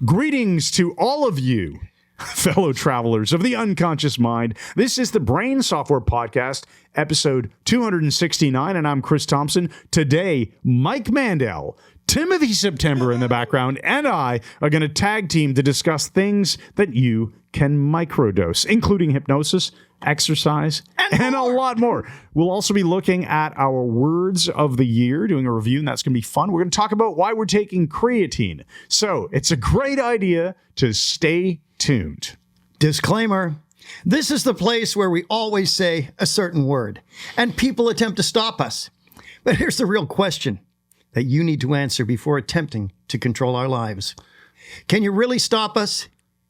Greetings to all of you, fellow travelers of the unconscious mind. This is the Brain Software Podcast, episode 269, and I'm Chris Thompson. Today, Mike Mandel, Timothy September in the background, and I are going to tag team to discuss things that you can microdose, including hypnosis, exercise, and a lot more. We'll also be looking at our words of the year, doing a review, and that's going to be fun. We're going to talk about why we're taking creatine. So it's a great idea to stay tuned. Disclaimer. This is the place where we always say a certain word, and people attempt to stop us. But here's the real question that you need to answer before attempting to control our lives. Can you really stop us?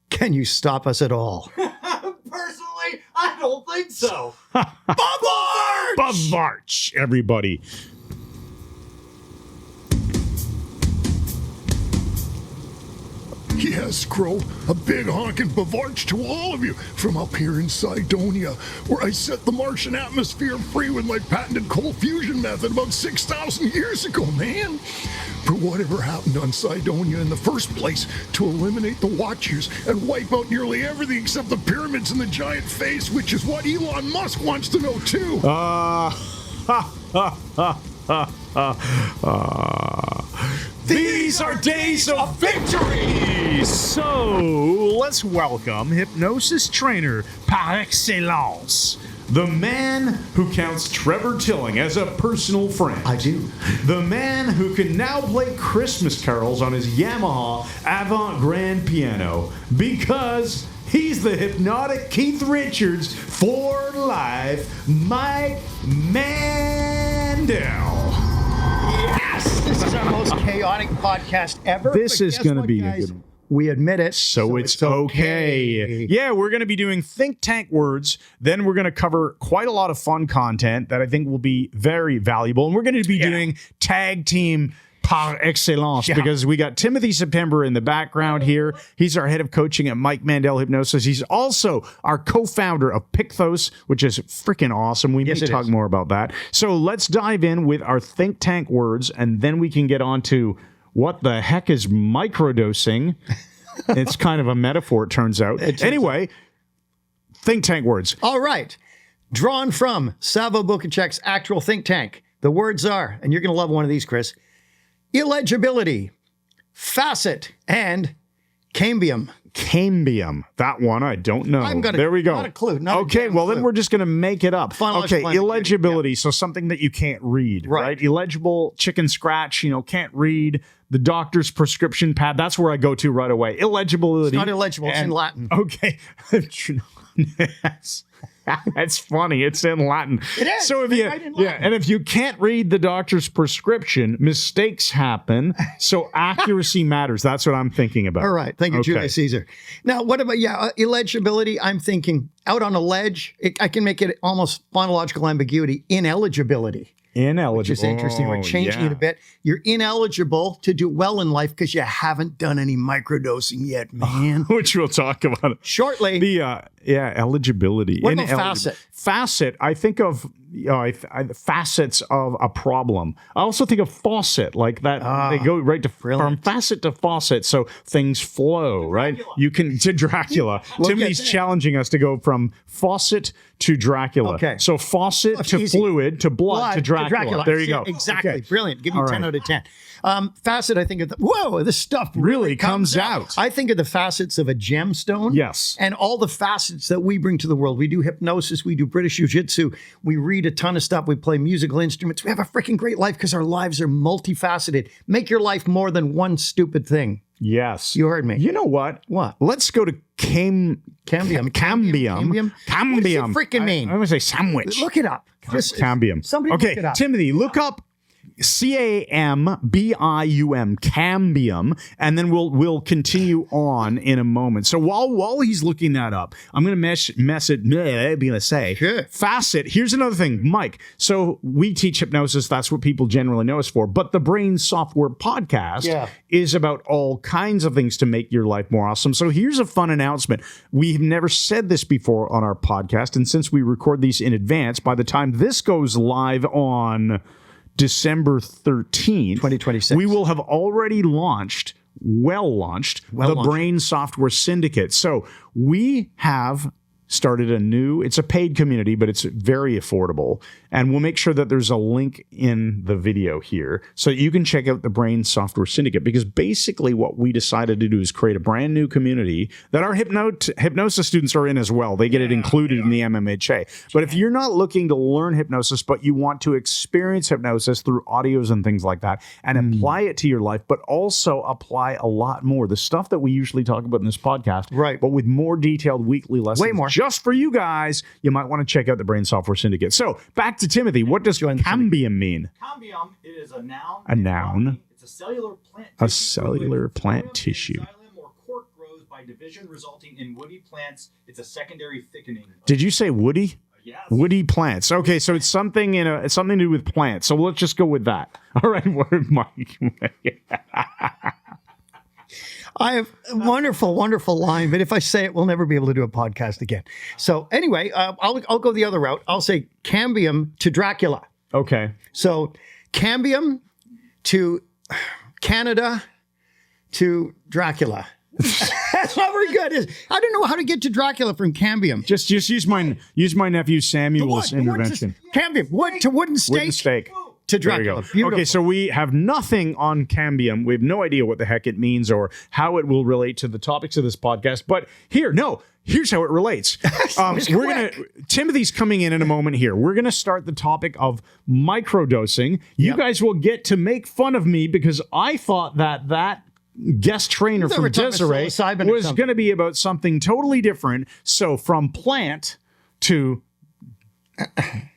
Can you stop us at all? Personally, I don't think so. Bavarch, everybody. Yes, Crow, a big honkin' bavarch to all of you from up here in Cydonia, where I set the Martian atmosphere free with my patented cold fusion method about 6,000 years ago, man. For whatever happened on Cydonia in the first place to eliminate the Watchers and wipe out nearly everything except the pyramids and the giant face, which is what Elon Musk wants to know too. These are days of victory! So, let's welcome hypnosis trainer par excellence, the man who counts Trevor Tilling as a personal friend. I do. The man who can now play Christmas carols on his Yamaha Avant Grand piano because he's the hypnotic Keith Richards for life, Mike Mandel. Yes! This is our most chaotic podcast ever. This is going to be a good one. We admit it. So it's okay. Yeah, we're going to be doing think tank words. Then we're going to cover quite a lot of fun content that I think will be very valuable. And we're going to be doing tag team par excellence because we got Timothy September in the background here. He's our head of coaching at Mike Mandel Hypnosis. He's also our co-founder of Pythos, which is freaking awesome. We may talk more about that. So let's dive in with our think tank words, and then we can get on to what the heck is microdosing. It's kind of a metaphor, it turns out. Anyway, think tank words. All right. Drawn from Savo Bukacek's actual think tank. The words are, and you're going to love one of these, Chris, illegibility, facet, and cambium. Cambium. That one I don't know. There we go. Not a clue. Then we're just going to make it up. Okay, illegibility. So something that you can't read, right? Illegible, chicken scratch, can't read. The doctor's prescription pad. That's where I go to right away. Illegibility. It's not illegible. It's in Latin. Okay. Yes. That's funny. It's in Latin. It is. So and if you can't read the doctor's prescription, mistakes happen. So accuracy matters. That's what I'm thinking about. All right. Thank you, Julius Caesar. Now, what about illegibility? I'm thinking out on a ledge. I can make it almost phonological ambiguity. Ineligibility. Ineligible. Which is interesting. We're changing it a bit. You're ineligible to do well in life because you haven't done any microdosing yet, man. Which we'll talk about shortly. Eligibility. What about facet? Facet, I think of facets of a problem. I also think of faucet, like that. They go right to from facet to faucet, so things flow, right? You can to Dracula. Timmy's challenging us to go from faucet to Dracula. Okay. So faucet to fluid to blood to Dracula. There you go. Exactly. Okay. Brilliant. Give me 10 out of 10. Facet, I think of this stuff really comes out. I think of the facets of a gemstone. Yes. And all the facets that we bring to the world. We do hypnosis. We do British Jiu-Jitsu. We read a ton of stuff. We play musical instruments. We have a freaking great life because our lives are multifaceted. Make your life more than one stupid thing. Yes. You heard me. You know what? What? Let's go to cambium. Cambium. What does it freaking mean? I'm going to say sandwich. Look it up. Cambium. Somebody look it up. Timothy, look up Cambium, cambium, and then we'll continue on in a moment. So while he's looking that up, I'm going to say facet. Here's another thing, Mike. So we teach hypnosis. That's what people generally know us for. But the Brain Software Podcast is about all kinds of things to make your life more awesome. So here's a fun announcement. We've never said this before on our podcast, and since we record these in advance, by the time this goes live on December 13th, 2026. we will have already launched the Brain Software Syndicate. So we have started it's a paid community, but it's very affordable. And we'll make sure that there's a link in the video here so you can check out the Brain Software Syndicate, because basically what we decided to do is create a brand new community that our hypnosis students are in as well. They get it included in the MMHA. But if you're not looking to learn hypnosis, but you want to experience hypnosis through audios and things like that and apply it to your life, but also apply a lot more, the stuff that we usually talk about in this podcast, right? But with more detailed weekly lessons. Way more. Just for you guys, you might want to check out the Brain Software Syndicate. So back to Timothy. What does cambium mean? Cambium is a noun. A noun. It's a cellular plant. A cellular plant tissue. Xylem or cork grows by division, resulting in woody plants. It's a secondary thickening. Did you say woody? Yes. Woody plants. Okay, so it's something it's something to do with plants. So let's just go with that. All right, Mike. I have a wonderful, wonderful line, but if I say it, we'll never be able to do a podcast again. So anyway, I'll go the other route. I'll say cambium to Dracula. Okay. So cambium to Canada to Dracula. That's not very good. I don't know how to get to Dracula from cambium. Just use my nephew Samuel's intervention. Cambium. Wood to wooden stake. Wooden stake. To Dracula. Okay, so we have nothing on cambium. We have no idea what the heck it means or how it will relate to the topics of this podcast. But here's how it relates. Timothy's coming in a moment here. We're gonna start the topic of microdosing. You guys will get to make fun of me because I thought that guest trainer from Desiree was going to be about something totally different. So from plant to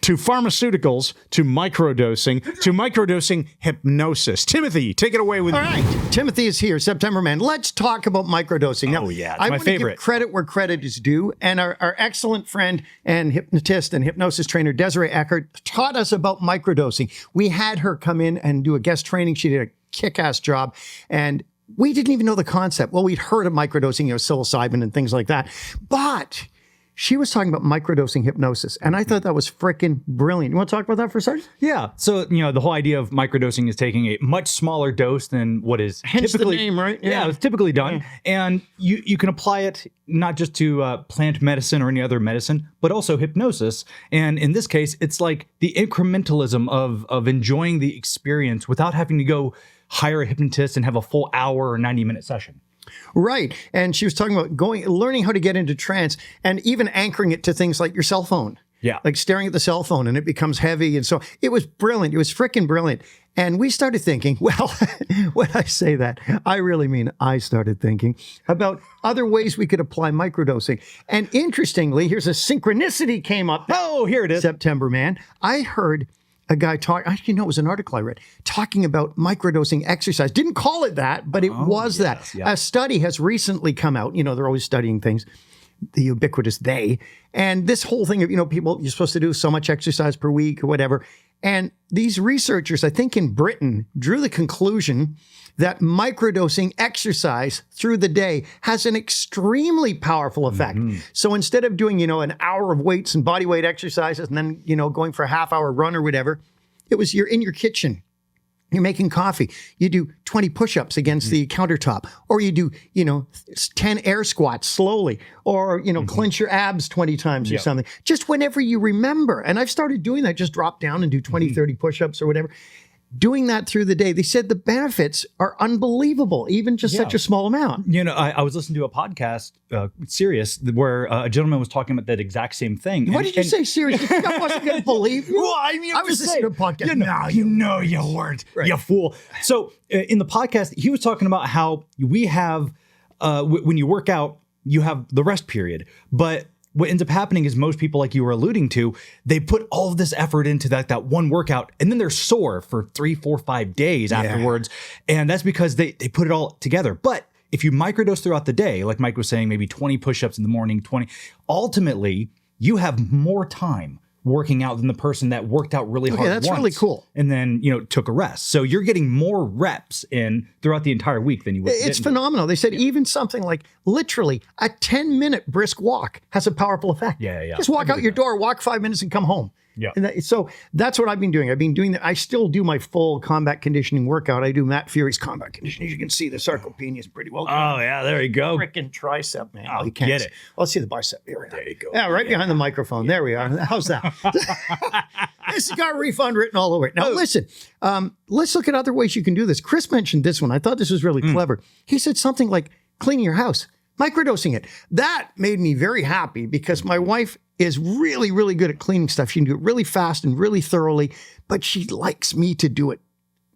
pharmaceuticals, to microdosing hypnosis. Timothy, take it away with All right. Timothy is here, September Man. Let's talk about microdosing. Now, it's I my want favorite. to give credit where credit is due. And our excellent friend and hypnotist and hypnosis trainer, Desiree Eckert, taught us about microdosing. We had her come in and do a guest training. She did a kick-ass job. And we didn't even know the concept. Well, we'd heard of microdosing, psilocybin and things like that. But she was talking about microdosing hypnosis, and I thought that was freaking brilliant. You want to talk about that for a second? Yeah. So, the whole idea of microdosing is taking a much smaller dose than what is Hence typically the name, right? Yeah, it's typically done. Yeah. And you can apply it not just to plant medicine or any other medicine, but also hypnosis. And in this case, it's like the incrementalism of enjoying the experience without having to go hire a hypnotist and have a full hour or 90-minute session. Right. And she was talking about learning how to get into trance and even anchoring it to things like your cell phone. Yeah. Like staring at the cell phone and it becomes heavy. And so it was brilliant. It was freaking brilliant. And we started thinking, well, when I say that, I really mean I started thinking about other ways we could apply microdosing. And interestingly, here's a synchronicity came up. Oh, here it is. September Man. I heard a guy talk, it was an article I read, talking about microdosing exercise. Didn't call it that, but it was that. Yeah. A study has recently come out. They're always studying things, the ubiquitous they. And this whole thing of, people, you're supposed to do so much exercise per week or whatever. And these researchers, I think in Britain, drew the conclusion that microdosing exercise through the day has an extremely powerful effect. Mm-hmm. So instead of doing, an hour of weights and body weight exercises and then, going for a half-hour run or whatever, it was you're in your kitchen. You're making coffee. You do 20 push-ups against the countertop, or you do, 10 air squats slowly, or, clench your abs 20 times or something, just whenever you remember. And I've started doing that, just drop down and do 20, 30 push-ups or whatever. Doing that through the day, they said the benefits are unbelievable, even just such a small amount. I was listening to a podcast, Sirius, where a gentleman was talking about that exact same thing. What did you say, Sirius? I wasn't going to believe you. Well, I was listening to a podcast. You weren't, right. You fool. So in the podcast, he was talking about how we have, when you work out, you have the rest period, but what ends up happening is most people, like you were alluding to, they put all of this effort into that one workout, and then they're sore for 3, 4, 5 days afterwards. And that's because they put it all together. But if you microdose throughout the day, like Mike was saying, maybe 20 push-ups in the morning, ultimately you have more time working out than the person that worked out really hard that's once really cool. And then, took a rest. So you're getting more reps in throughout the entire week than you would. It's phenomenal. They said even something like literally a 10-minute brisk walk has a powerful effect. Yeah. Just walk out your door, walk 5 minutes and come home. Yeah. And so that's what I've been doing. I've been doing that. I still do my full combat conditioning workout. I do Matt Fury's combat conditioning. As you can see, the sarcopenia is pretty well done. Oh yeah, there you go. Freaking tricep, man. Oh, You can't get see- it. Let's see the bicep. Here we are. There you go. Yeah, right behind the microphone. There we are. How's that? This has got refund written all over it. Now, listen, let's look at other ways you can do this. Chris mentioned this one. I thought this was really clever. He said something like cleaning your house, microdosing it. That made me very happy because my wife is really, really good at cleaning stuff. She can do it really fast and really thoroughly, but she likes me to do it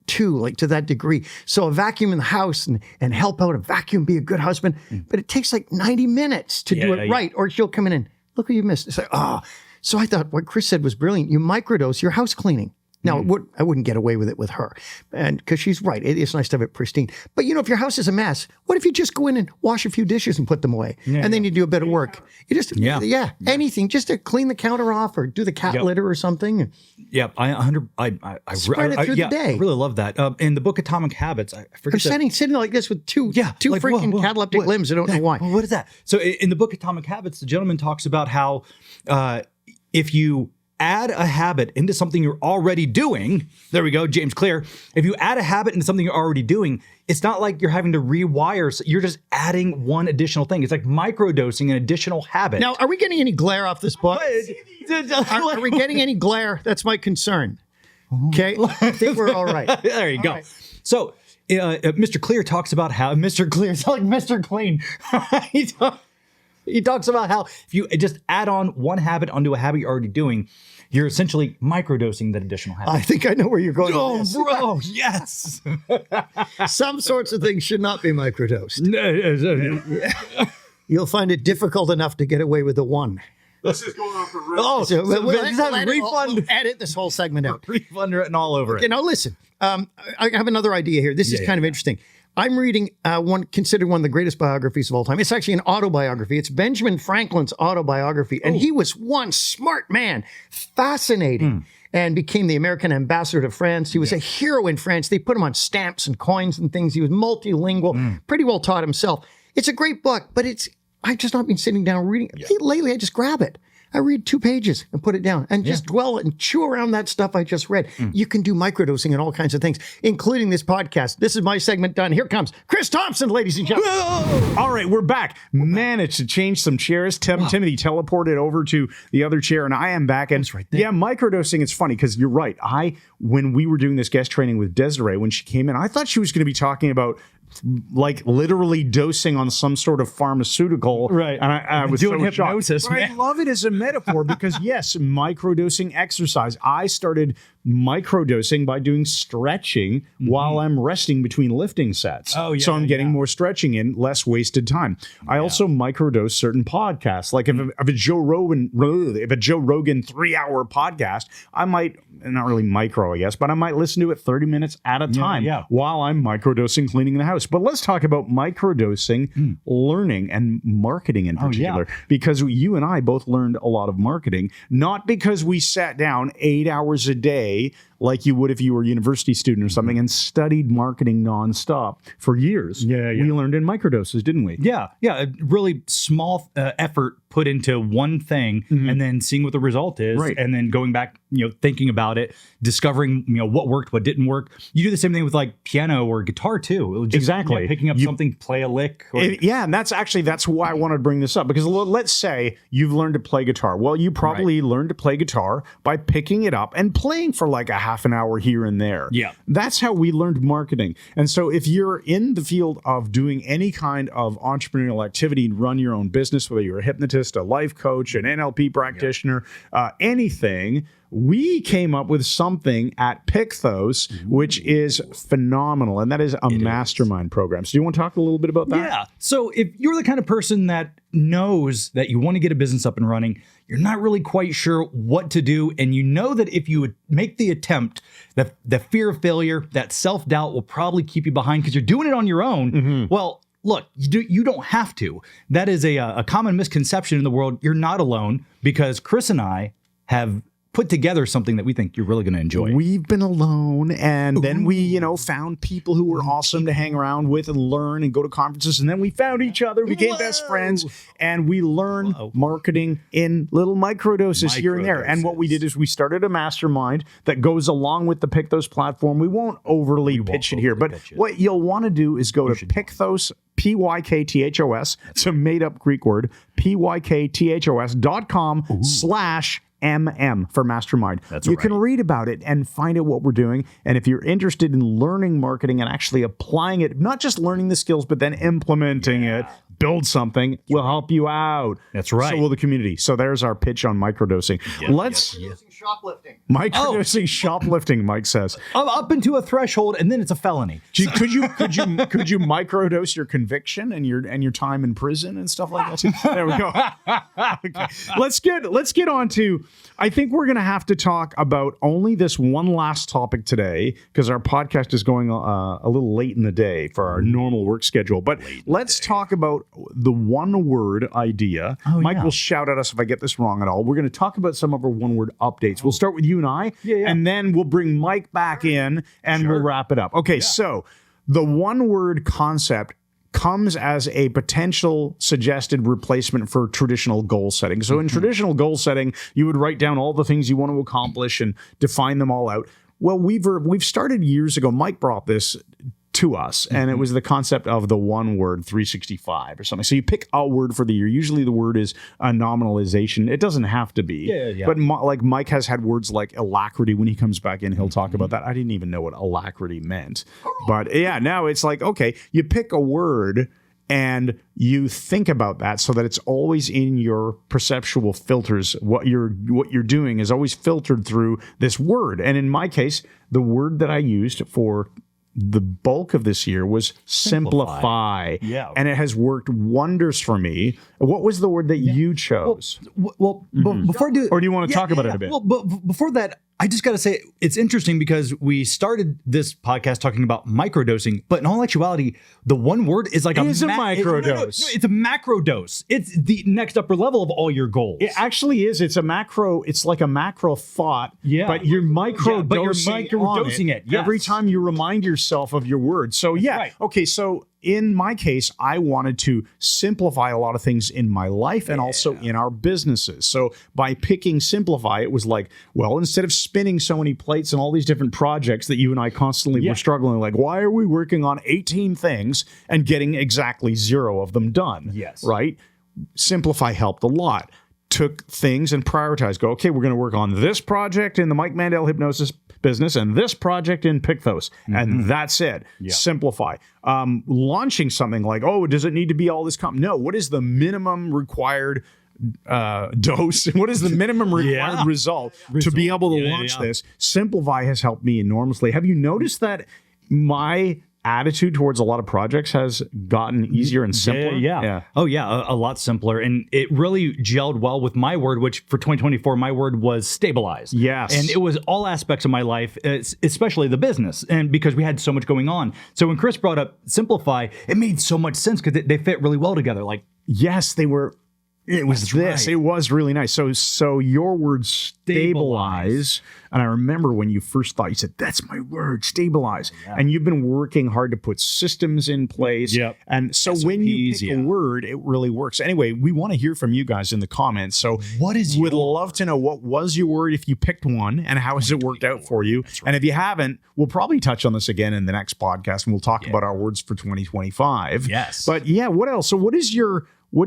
too, like to that degree. So a vacuum in the house and help out a vacuum, be a good husband. But it takes like 90 minutes to do it right, or she'll come in and look what you missed. It's like, oh. So I thought what Chris said was brilliant. You microdose your house cleaning. Now, I wouldn't get away with it with her, and because she's right. It is nice to have it pristine. But, if your house is a mess, what if you just go in and wash a few dishes and put them away? And then you do a bit of work. You just, anything, just to clean the counter off or do the cat litter or something. Yeah, I Spread it through the day. I really love that. In the book Atomic Habits, I forget I'm sitting like this with two like, freaking cataleptic limbs. I don't know why. Well, what is that? So in the book Atomic Habits, the gentleman talks about how if you add a habit into something you're already doing, there we go, James Clear. If you add a habit into something you're already doing, it's not like you're having to rewire. You're just adding one additional thing. It's like microdosing an additional habit. Now, are we getting any glare off this book? Are we getting any glare? That's my concern. Okay, I think we're all right. There you go. Right. So Mr. Clear talks about how Mr. Clear is like Mr. Clean. He talks about how if you just add on one habit onto a habit you're already doing, you're essentially microdosing that additional habit. I think I know where you're going. Oh, with this. bro, yes. Some sorts of things should not be microdosed. You'll find it difficult enough to get away with the one. This is going off the rails. Oh, So refund, edit this whole segment out. refund written all over it. Now listen, I have another idea here. This is kind of interesting. I'm reading considered one of the greatest biographies of all time. It's actually an autobiography. It's Benjamin Franklin's autobiography. And he was one smart man, fascinating, and became the American ambassador to France. He was a hero in France. They put him on stamps and coins and things. He was multilingual, pretty well taught himself. It's a great book, but I've just not been sitting down reading it. Lately, I just grab it. I read 2 pages and put it down and just dwell and chew around that stuff I just read. You can do microdosing and all kinds of things, including this podcast. This is my segment done. Here comes Chris Thompson, ladies and gentlemen. All right, we're back. Managed to change some chairs. Timothy teleported over to the other chair, and I am back. And right there. yeah, microdosing is funny because you're right. When we were doing this guest training with Desiree, when she came in, I thought she was going to be talking about like literally dosing on some sort of pharmaceutical. Right. And I was doing so hypnosis, shocked. But I love it as a metaphor because yes, microdosing exercise. I started microdosing by doing stretching while I'm resting between lifting sets. Oh, yeah, so I'm getting more stretching in, less wasted time. I also microdose certain podcasts. Like if a Joe Rogan 3-hour podcast, I might, not really micro, I guess, but I might listen to it 30 minutes at a time while I'm microdosing cleaning the house. But let's talk about microdosing, learning and marketing in particular, because you and I both learned a lot of marketing, not because we sat down 8 hours a day like you would if you were a university student or something and studied marketing nonstop for years. We learned in microdoses, didn't we? Yeah. A really small effort put into one thing and then seeing what the result is and then going back, thinking about it, discovering, what worked, what didn't work. You do the same thing with like piano or guitar too. Just, exactly. Picking up something, play a lick. And that's why I wanted to bring this up, because let's say you've learned to play guitar. Well, you probably learned to play guitar by picking it up and playing for like a half an hour here and there. Yeah. That's how we learned marketing. And so if you're in the field of doing any kind of entrepreneurial activity, run your own business, whether you're a hypnotist, a life coach, an NLP practitioner, anything, we came up with something at Picthos, which is phenomenal. And that is a mastermind program. So do you want to talk a little bit about that? Yeah. So if you're the kind of person that knows that you want to get a business up and running, you're not really quite sure what to do, and you know that if you would make the attempt, the fear of failure, that self-doubt will probably keep you behind because you're doing it on your own. Well, look, you don't have to. That is a common misconception in the world. You're not alone, because Chris and I have put together something that we think you're really going to enjoy. We've been alone, and then we, found people who were awesome to hang around with and learn and go to conferences, and then we found each other, became best friends, and we learned marketing in little microdoses here and there. And what we did is we started a mastermind that goes along with the Picthos platform. We won't overly pitch it here, but what you'll want to do is go to Picthos, Pykthos, it's a made-up Greek word, pykthos.com/MM for mastermind. You can read about it and find out what we're doing. And if you're interested in learning marketing and actually applying it, not just learning the skills, but then implementing it, build something, will help you out. That's right. So will the community. So there's our pitch on microdosing. Let's shoplifting. Microdosing shoplifting, Mike says. Up into a threshold, and then it's a felony. Could you microdose your conviction and your time in prison and stuff like that too? There we go. Okay. Let's get on to, I think we're going to have to talk about only this one last topic today, because our podcast is going a little late in the day for our normal work schedule. But let's talk about the one word idea. Mike will shout at us if I get this wrong at all. We're going to talk about some of our one word updates. We'll start with you and I, and then we'll bring Mike back in and we'll wrap it up. Okay, so the one word concept comes as a potential suggested replacement for traditional goal setting. So in traditional goal setting, you would write down all the things you want to accomplish and define them all out. Well, we've started years ago. Mike brought this to us, and it was the concept of the one word 365 or something. So you pick a word for the year. Usually the word is a nominalization. It doesn't have to be. But like Mike has had words like alacrity. When he comes back in, he'll talk about that. I didn't even know what alacrity meant. But now it's like, okay, you pick a word and you think about that so that it's always in your perceptual filters. What you're doing is always filtered through this word. And in my case, the word that I used for the bulk of this year was simplify. And it has worked wonders for me. What was the word that you chose? Before I do, or do you want to talk about it a bit? Well, but before that, I just got to say, it's interesting because we started this podcast talking about microdosing, but in all actuality, the one word is like a microdose. It's a macro dose. It's the next upper level of all your goals. It actually is. It's a macro. It's like a macro thought. But you're microdosing it every time you remind yourself of your words. So okay. So in my case, I wanted to simplify a lot of things in my life and also in our businesses. So by picking simplify, it was like, well, instead of spinning so many plates and all these different projects that you and I constantly were struggling, like, why are we working on 18 things and getting exactly 0 of them done? Right? Simplify helped a lot. Took things and prioritized. Go, okay, we're going to work on this project in the Mike Mandel Hypnosis business and this project in Picthos. And that's it. Simplify. Launching something like, oh, does it need to be all this? No. What is the minimum required dose? What is the minimum required result to be able to launch this? Simplify has helped me enormously. Have you noticed that my attitude towards a lot of projects has gotten easier and simpler? Oh yeah, a lot simpler, and it really gelled well with my word, which for 2024 my word was stabilize. And it was all aspects of my life, especially the business, and because we had so much going on. So when Chris brought up simplify, it made so much sense because they fit really well together. Like, they were. It was It was really nice. So your word stabilize, and I remember when you first thought, you said, that's my word, stabilize. And you've been working hard to put systems in place. And so when you pick a word, it really works. Anyway, we want to hear from you guys in the comments. So would love to know, what was your word if you picked one, and how has it worked out for you? And if you haven't, we'll probably touch on this again in the next podcast, and we'll talk about our words for 2025. But what else? So what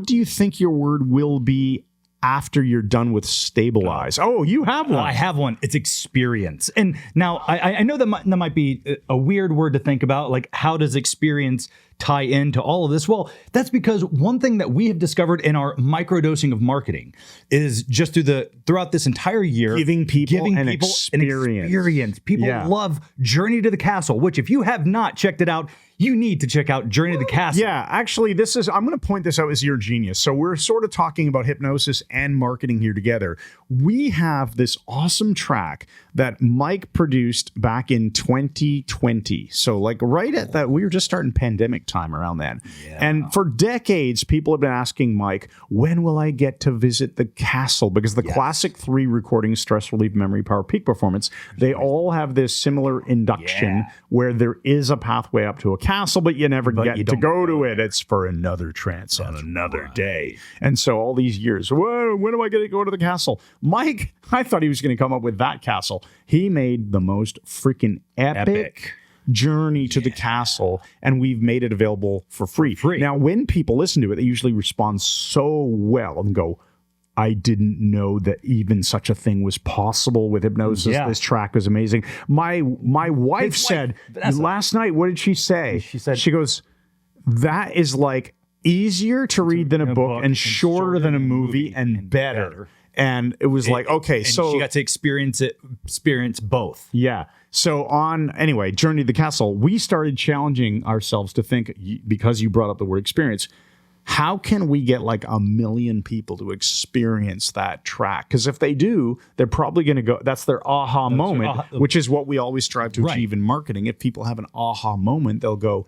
do you think your word will be after you're done with stabilize? Oh, you have one. I have one. It's experience. And now I know that might be a weird word to think about. Like, how does experience tie into all of this? Well, that's because one thing that we have discovered in our microdosing of marketing is just throughout this entire year, giving people an experience. People love Journey to the Castle, which if you have not checked it out, you need to check out Journey to the Castle. Yeah, actually, I'm going to point this out as your genius. So we're sort of talking about hypnosis and marketing here together. We have this awesome track that Mike produced back in 2020. So like right at that, we were just starting pandemic time around then. Yeah. And for decades, people have been asking Mike, when will I get to visit the castle? Because the classic 3 recordings, Stress Relief, Memory, Power, Peak Performance, they all have this similar induction where there is a pathway up to a castle, but you never get to go to it. It's for another trance on another day. And so all these years, when am I going to go to the castle? Mike, I thought he was going to come up with that castle. He made the most freaking epic journey to the castle, and we've made it available for free. Now, when people listen to it, they usually respond so well and go, I didn't know that even such a thing was possible with hypnosis. Yeah. This track was amazing. My wife said last night, what did she say? She goes, that is like easier to read than a book and shorter than a movie and better. And it was like, okay, so she got to experience both. Yeah. So anyway, Journey to the Castle, we started challenging ourselves to think, because you brought up the word experience, how can we get like 1 million people to experience that track? Because if they do, they're probably going to go, that's their aha moment, which is what we always strive to achieve in marketing. If people have an aha moment, they'll go,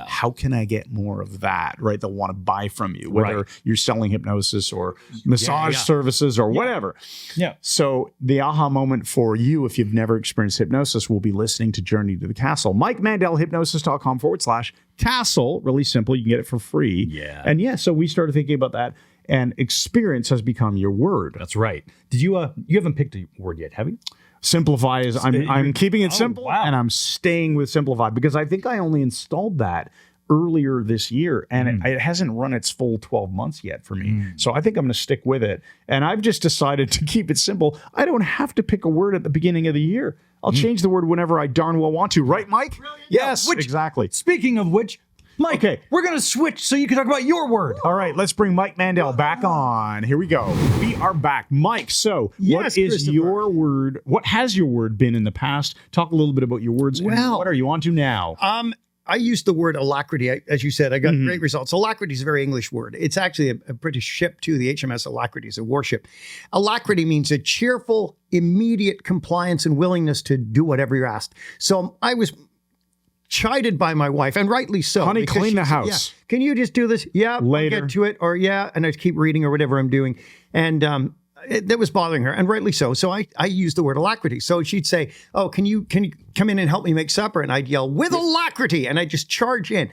how can I get more of that? Right? They'll want to buy from you, whether you're selling hypnosis or massage services or whatever. Yeah. So the aha moment for you, if you've never experienced hypnosis, will be listening to Journey to the Castle. Mike Mandel, hypnosis.com/castle. Really simple. You can get it for free. Yeah. And so we started thinking about that, and experience has become your word. That's right. Did you haven't picked a word yet, have you? Simplify is I'm keeping it simple, and I'm staying with simplify, because I think I only installed that earlier this year, and it hasn't run its full 12 months yet for me. So I think I'm going to stick with it. And I've just decided to keep it simple. I don't have to pick a word at the beginning of the year. I'll change the word whenever I darn well want to. Right, Mike? Brilliant. Yes, exactly. Speaking of which, Mike, we're going to switch so you can talk about your word. All right, let's bring Mike Mandel back on. Here we go. We are back. Mike, so what is your word? What has your word been in the past? Talk a little bit about your words. Well, what are you on to now? I used the word alacrity. As you said, I got great results. Alacrity is a very English word. It's actually a British ship too. The HMS Alacrity is a warship. Alacrity means a cheerful, immediate compliance and willingness to do whatever you're asked. So I was chided by my wife, and rightly so. Honey, clean the house. Can you just do this? Yeah, later. I'll get to it. Or and I'd keep reading or whatever I'm doing. And that was bothering her, and rightly so. So I used the word alacrity. So she'd say, "Oh, can you come in and help me make supper?" And I'd yell, "With alacrity!" And I'd just charge in.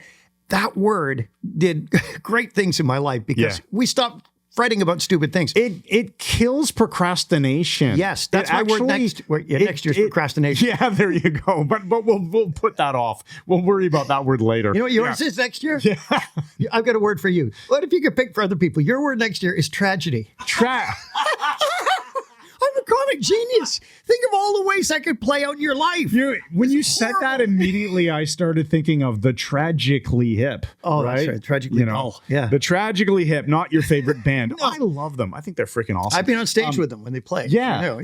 That word did great things in my life, because we stopped fretting about stupid things. It kills procrastination. Yes, that's my word next year's procrastination. Yeah, there you go. But we'll put that off. We'll worry about that word later. You know what yours is next year? Yeah. I've got a word for you. What if you could pick for other people? Your word next year is tragedy. I'm a comic genius. Think of all the ways that could play out in your life. When you said that, immediately I started thinking of the Tragically Hip. Oh, right? That's right. Tragically Hip. Oh, yeah. The Tragically Hip, not your favorite band. No. I love them. I think they're freaking awesome. I've been on stage with them when they play. Yeah.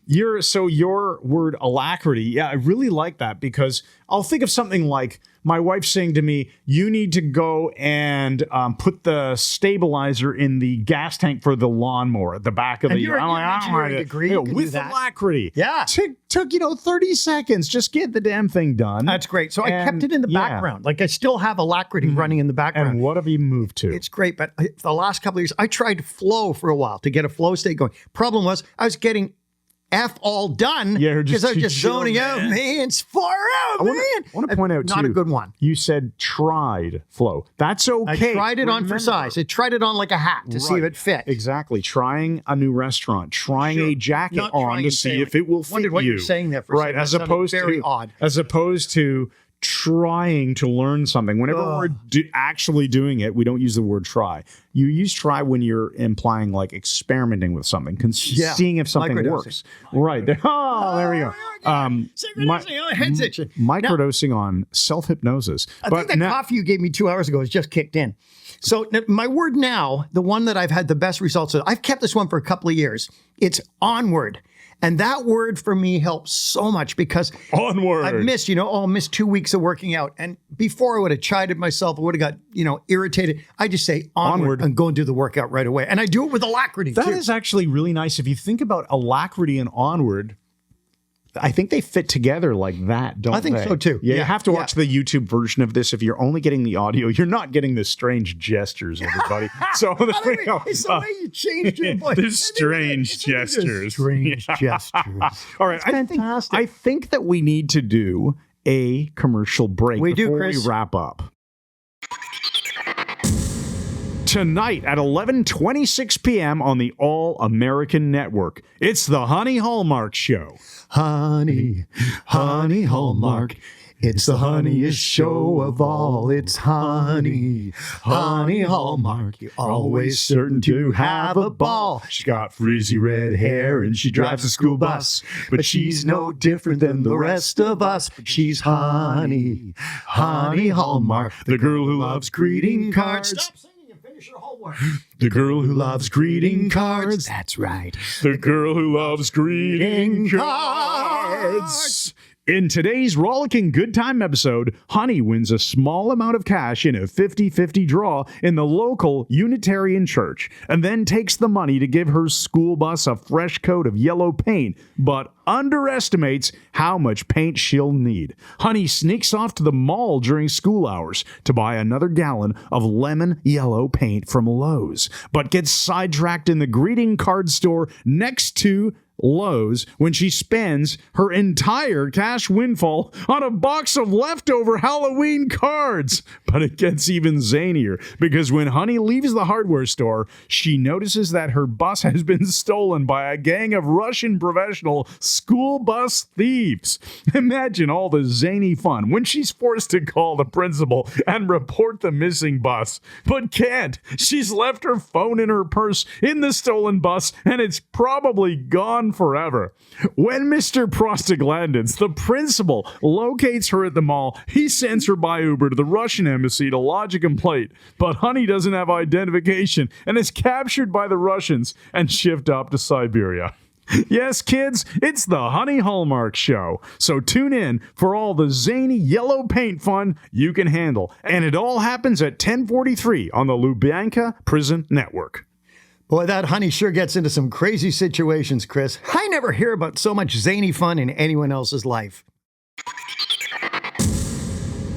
Your word alacrity. Yeah, I really like that, because I'll think of something like my wife saying to me, you need to go and put the stabilizer in the gas tank for the lawnmower at the back of the... I'm like, with alacriity. Yeah. Took 30 seconds. Just get the damn thing done. That's great. So I kept it in the background. Like, I still have alacrity running in the background. And what have you moved to? It's great. But the last couple of years, I tried flow for a while to get a flow state going. Problem was, I was getting all done because I was just zoning out, man. It's far out, man. I want to point out, not a good one. You said tried flow. That's okay. I tried it on for size. I tried it on like a hat to see if it fit. Exactly. Trying a new restaurant, trying a jacket on to see if it will fit you. Wondered what you're saying there for a second. As opposed to trying to learn something. Whenever we're actually doing it, we don't use the word try. You use try when you're implying like experimenting with something, seeing if something works. Right. There we go. Head's itching. Microdosing on self-hypnosis. I think that coffee you gave me 2 hours ago has just kicked in. So my word now, the one that I've had the best results with, I've kept this one for a couple of years, It's onward. And that word for me helps so much because Onward. I've missed, I'll miss 2 weeks of working out. And before I would have chided myself, I would have got, irritated. I just say onward and go and do the workout right away. And I do it with alacrity. That too. is actually really nice. If you think about alacrity and onward, I think they fit together like that, don't they? I think so, too. Yeah, you Yeah, have to yeah. watch the YouTube version of this. If you're only getting the audio, you're not getting the strange gestures, everybody. So there we go. It's the way you changed your voice. There's strange gestures. Strange gestures. All right, fantastic. I think that we need to do a commercial break We do, before Chris. we wrap up. Tonight at 11:26 p.m. on the All American Network, it's the Honey Hallmark Show. Honey, honey Hallmark. It's the honeyest show of all. It's honey, honey Hallmark. You're always certain to have a ball. She's got frizzy red hair and she drives a school bus, but she's no different than the rest of us. She's honey, honey Hallmark. The girl who loves greeting cards. Stop singing and finish your homework. The girl who loves greeting cards. That's right. The girl who loves greeting cards. In today's Rollicking Good Time episode, Honey wins a small amount of cash in a 50-50 draw in the local Unitarian church, and then takes the money to give her school bus a fresh coat of yellow paint, but underestimates how much paint she'll need. Honey sneaks off to the mall during school hours to buy another gallon of lemon yellow paint from Lowe's, but gets sidetracked in the greeting card store next to Lowe's when she spends her entire cash windfall on a box of leftover Halloween cards. But it gets even zanier because when Honey leaves the hardware store, she notices that her bus has been stolen by a gang of Russian professional school bus thieves. Imagine all the zany fun when she's forced to call the principal and report the missing bus, but can't. She's left her phone in her purse in the stolen bus, and it's probably gone forever. When Mr. Prostaglandins, the principal, locates her at the mall, he sends her by Uber to the Russian embassy to lodge a complaint. But Honey doesn't have identification and is captured by the Russians and shipped up to Siberia. Yes, kids, it's the Honey Hallmark Show. So tune in for all the zany yellow paint fun you can handle. And it all happens at 10:43 on the Lubyanka Prison Network. Boy, that Honey sure gets into some crazy situations, Chris. I never hear about so much zany fun in anyone else's life.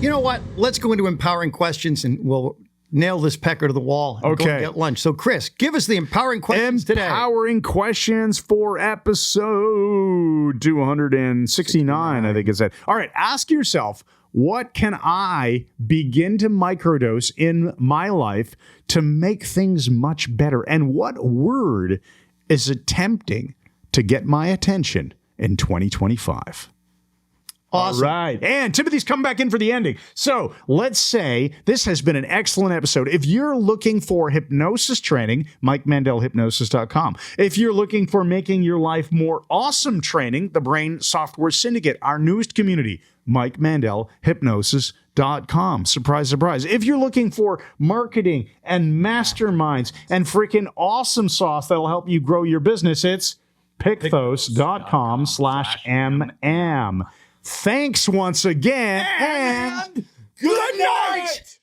You know what? Let's go into empowering questions and we'll nail this pecker to the wall and go Okay. and get lunch. So, Chris, give us the empowering questions today. Empowering questions for episode 269, I think it said. All right, ask yourself, what can I begin to microdose in my life to make things much better? And what word is attempting to get my attention in 2025? Awesome. All right. And Timothy's come back in for the ending. So let's say this has been an excellent episode. If you're looking for hypnosis training, MikeMandelHypnosis.com. If you're looking for making your life more awesome training, the Brain Software Syndicate, our newest community, MikeMandelHypnosis.com. Surprise, surprise. If you're looking for marketing and masterminds and freaking awesome sauce that'll help you grow your business, it's Picthos.com/MM. Thanks once again, and Good night!